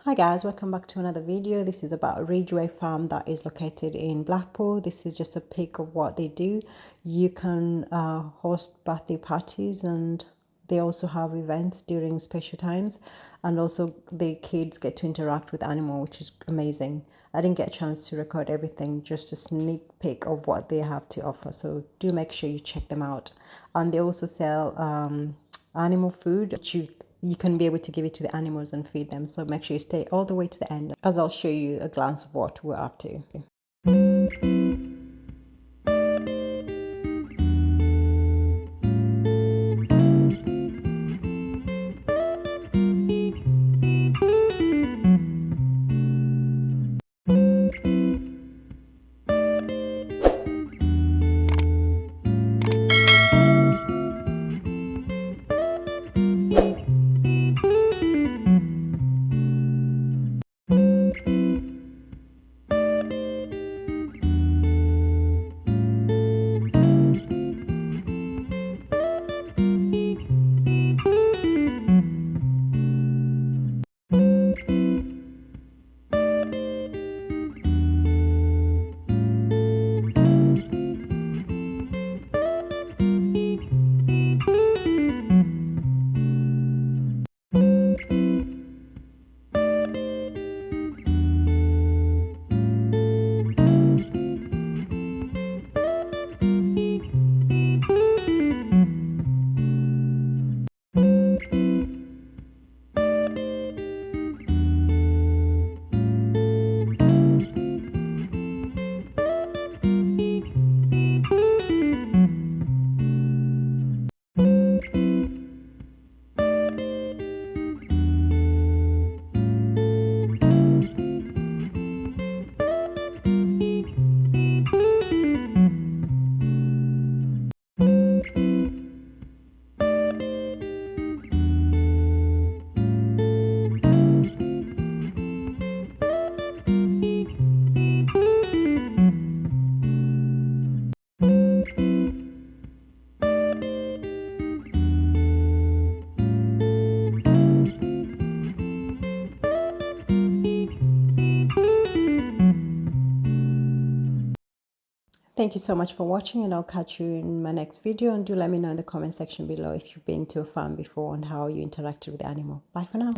Hi guys, welcome back to another video. This is about Ridgeway Farm that is located in Blackpool. This is just a pic of what they do. You can host birthday parties, and they also have events during special times, and also the kids get to interact with animals, which is amazing. I didn't get a chance to record everything, just a sneak peek of what they have to offer, so do make sure you check them out. And they also sell animal food, which you can be able to give it to the animals and feed them. So make sure you stay all the way to the end, as I'll show you a glance of what we're up to. Thank you so much for watching, and I'll catch you in my next video. And do let me know in the comment section below if you've been to a farm before and how you interacted with the animal. Bye for now.